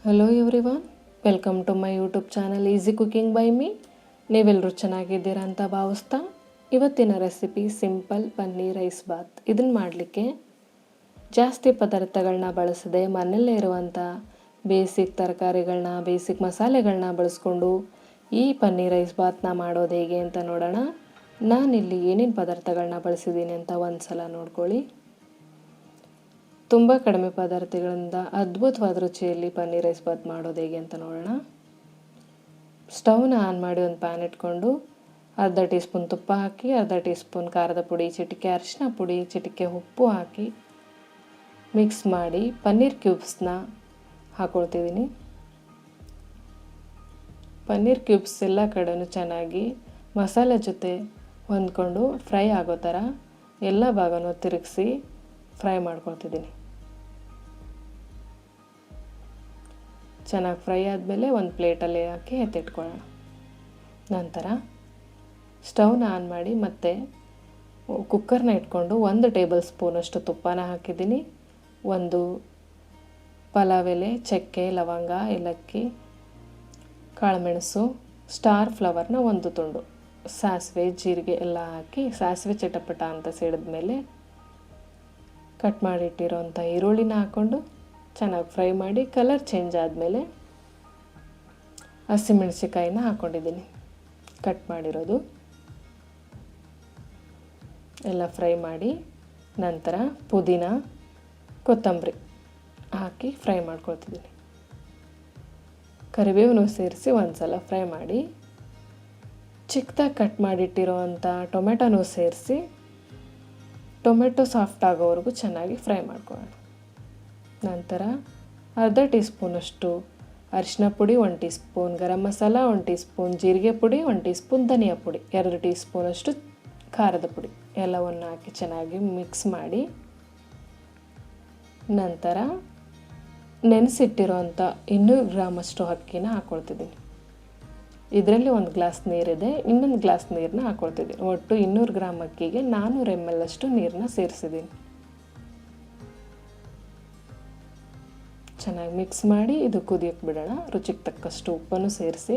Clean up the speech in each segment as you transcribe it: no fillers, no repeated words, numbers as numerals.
Hello everyone, welcome to my YouTube channel easy cooking by me. ನೀವೆಲ್ಲರೂ ಚೆನ್ನಾಗಿದ್ದೀರಾ ಅಂತ ಭಾವಿಸ್ತಾ ಇವತ್ತಿನ recipe simple paneer rice bath. ಇದನ್ನು ಮಾಡಲಿಕ್ಕೆ ಜಾಸ್ತಿ ಪದಾರ್ಥಗಳನ್ನ ಬಳಸದೆ ಮನೆಯಲ್ಲೇ ಇರುವಂಥ ಬೇಸಿಕ್ ತರಕಾರಿಗಳನ್ನ, ಬೇಸಿಕ್ ಮಸಾಲೆಗಳನ್ನ ಬಳಸ್ಕೊಂಡು ಈ ಪನ್ನೀರ್ ರೈಸ್ ಬಾತ್ನ ಮಾಡೋದು ಹೇಗೆ ಅಂತ ನೋಡೋಣ. ನಾನಿಲ್ಲಿ ಏನೇನು ಪದಾರ್ಥಗಳನ್ನ ಬಳಸಿದ್ದೀನಿ ಅಂತ ಒಂದು ಸಲ ನೋಡ್ಕೊಳ್ಳಿ. ತುಂಬ ಕಡಿಮೆ ಪದಾರ್ಥಗಳಿಂದ ಅದ್ಭುತವಾದ ರುಚಿಯಲ್ಲಿ ಪನ್ನೀರ್ ರೈಸ್ ಬಾತ್ ಮಾಡೋದು ಹೇಗೆ ಅಂತ ನೋಡೋಣ. ಸ್ಟವ್ನ ಆನ್ ಮಾಡಿ ಒಂದು ಪ್ಯಾನ್ ಇಟ್ಕೊಂಡು ಅರ್ಧ ಟೀ ಸ್ಪೂನ್ ತುಪ್ಪ ಹಾಕಿ, ಅರ್ಧ ಟೀ ಸ್ಪೂನ್ ಖಾರದ ಪುಡಿ, ಚಿಟಿಕೆ ಅರಿಶಿನ ಪುಡಿ, ಚಿಟಿಕೆ ಉಪ್ಪು ಹಾಕಿ ಮಿಕ್ಸ್ ಮಾಡಿ ಪನ್ನೀರ್ ಕ್ಯೂಬ್ಸ್ನ ಹಾಕ್ಕೊಳ್ತಿದ್ದೀನಿ. ಪನ್ನೀರ್ ಕ್ಯೂಬ್ಸ್ ಎಲ್ಲ ಕಡೆಯೂ ಚೆನ್ನಾಗಿ ಮಸಾಲೆ ಜೊತೆ ಹೊಂದ್ಕೊಂಡು ಫ್ರೈ ಆಗೋ ಥರ ಎಲ್ಲ ಭಾಗನೂ ತಿರುಗಿಸಿ ಫ್ರೈ ಮಾಡ್ಕೊಳ್ತಿದ್ದೀನಿ. ಚೆನ್ನಾಗಿ ಫ್ರೈ ಆದಮೇಲೆ ಒಂದು ಪ್ಲೇಟಲ್ಲಿ ಹಾಕಿ ಎತ್ತಿಟ್ಕೊಳ್ಳೋಣ. ನಂತರ ಸ್ಟವ್ನ ಆನ್ ಮಾಡಿ ಮತ್ತೆ ಕುಕ್ಕರ್ನ ಇಟ್ಕೊಂಡು 1 ಟೇಬಲ್ ಸ್ಪೂನಷ್ಟು ತುಪ್ಪನ ಹಾಕಿದ್ದೀನಿ. ಒಂದು ಪಲಾವ್ ಎಲೆ, ಚಕ್ಕೆ, ಲವಂಗ, ಏಲಕ್ಕಿ, ಕಾಳುಮೆಣಸು, ಸ್ಟಾರ್ ಫ್ಲವರ್ನ ಒಂದು ತುಂಡು, ಸಾಸಿವೆ, ಜೀರಿಗೆ ಎಲ್ಲ ಹಾಕಿ ಸಾಸಿವೆ ಚಟಪಟ ಅಂತ ಸಿಡಿದ ಮೇಲೆ ಕಟ್ ಮಾಡಿಟ್ಟಿರೋಂಥ ಈರುಳ್ಳಿನ ಹಾಕ್ಕೊಂಡು ಚೆನ್ನಾಗಿ ಫ್ರೈ ಮಾಡಿ ಕಲರ್ ಚೇಂಜ್ ಆದಮೇಲೆ ಹಸಿಮೆಣಸಿಕಾಯಿನ ಹಾಕ್ಕೊಂಡಿದ್ದೀನಿ ಕಟ್ ಮಾಡಿರೋದು. ಎಲ್ಲ ಫ್ರೈ ಮಾಡಿ ನಂತರ ಪುದೀನ, ಕೊತ್ತಂಬರಿ ಹಾಕಿ ಫ್ರೈ ಮಾಡ್ಕೊಳ್ತಿದ್ದೀನಿ. ಕರಿಬೇವನ್ನು ಸೇರಿಸಿ ಒಂದು ಸಲ ಫ್ರೈ ಮಾಡಿ ಚಿಕ್ಕದಾಗಿ ಕಟ್ ಮಾಡಿಟ್ಟಿರೋವಂಥ ಟೊಮೆಟೊನೂ ಸೇರಿಸಿ ಟೊಮೆಟೊ ಸಾಫ್ಟ್ ಆಗೋವರೆಗೂ ಚೆನ್ನಾಗಿ ಫ್ರೈ ಮಾಡ್ಕೊಳ್ಳೋಣ. ನಂತರ ಅರ್ಧ ಟೀ ಸ್ಪೂನಷ್ಟು ಅರಿಶಿನ ಪುಡಿ, 1 tea spoon garam masala, 1 tea spoon ಜೀರಿಗೆ ಪುಡಿ, 1 ಟೀ ಸ್ಪೂನ್ ಧನಿಯಾ ಪುಡಿ, 2 ಟೀ ಸ್ಪೂನಷ್ಟು ಖಾರದ ಪುಡಿ ಎಲ್ಲವನ್ನು ಹಾಕಿ ಚೆನ್ನಾಗಿ ಮಿಕ್ಸ್ ಮಾಡಿ ನಂತರ ನೆನೆಸಿಟ್ಟಿರೋಂಥ 200 ಗ್ರಾಮಷ್ಟು ಅಕ್ಕಿನ ಹಾಕ್ಕೊಳ್ತಿದ್ದೀನಿ. ಇದರಲ್ಲಿ 1 ಗ್ಲಾಸ್ ನೀರಿದೆ, ಇನ್ನೊಂದು ಗ್ಲಾಸ್ ನೀರನ್ನ ಹಾಕ್ಕೊಳ್ತಿದ್ದೀನಿ. ಒಟ್ಟು 200 ಗ್ರಾಮ್ ಅಕ್ಕಿಗೆ 400 ml ಅಷ್ಟು ನೀರನ್ನ ಸೇರಿಸಿದ್ದೀನಿ. ಚೆನ್ನಾಗಿ ಮಿಕ್ಸ್ ಮಾಡಿ ಇದು ಕುದಿಯೋಕ್ಕೆ ಬಿಡೋಣ. ರುಚಿಗೆ ತಕ್ಕಷ್ಟು ಉಪ್ಪನ್ನು ಸೇರಿಸಿ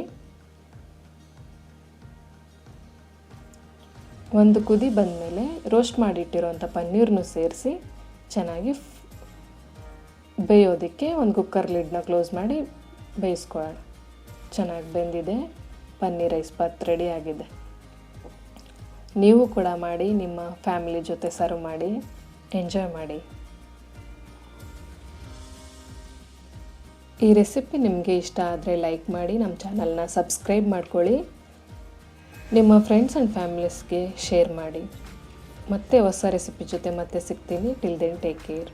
ಒಂದು ಕುದಿ ಬಂದಮೇಲೆ ರೋಸ್ಟ್ ಮಾಡಿಟ್ಟಿರೋಂಥ ಪನ್ನೀರನ್ನು ಸೇರಿಸಿ ಚೆನ್ನಾಗಿ ಬೇಯೋದಕ್ಕೆ ಒಂದು ಕುಕ್ಕರ್ ಲಿಡ್ನ ಕ್ಲೋಸ್ ಮಾಡಿ ಬೇಯಿಸ್ಕೊಳ್ಳೋಣ. ಚೆನ್ನಾಗಿ ಬೆಂದಿದೆ, ಪನ್ನೀರ್ ರೈಸ್ ಬಾತ್ ರೆಡಿ ಆಗಿದೆ. ನೀವು ಕೂಡ ಮಾಡಿ ನಿಮ್ಮ ಫ್ಯಾಮಿಲಿ ಜೊತೆ ಸರ್ವ್ ಮಾಡಿ ಎಂಜಾಯ್ ಮಾಡಿ. ಈ ರೆಸಿಪಿ ನಿಮಗೆ ಇಷ್ಟ ಆದರೆ ಲೈಕ್ ಮಾಡಿ, ನಮ್ಮ ಚಾನಲ್ನ ಸಬ್ಸ್ಕ್ರೈಬ್ ಮಾಡ್ಕೊಳ್ಳಿ, ನಿಮ್ಮ ಫ್ರೆಂಡ್ಸ್ ಆ್ಯಂಡ್ ಫ್ಯಾಮಿಲೀಸ್ಗೆ ಶೇರ್ ಮಾಡಿ. ಮತ್ತೆ ಹೊಸ ರೆಸಿಪಿ ಜೊತೆ ಮತ್ತೆ ಸಿಗ್ತೀನಿ. Till then take care.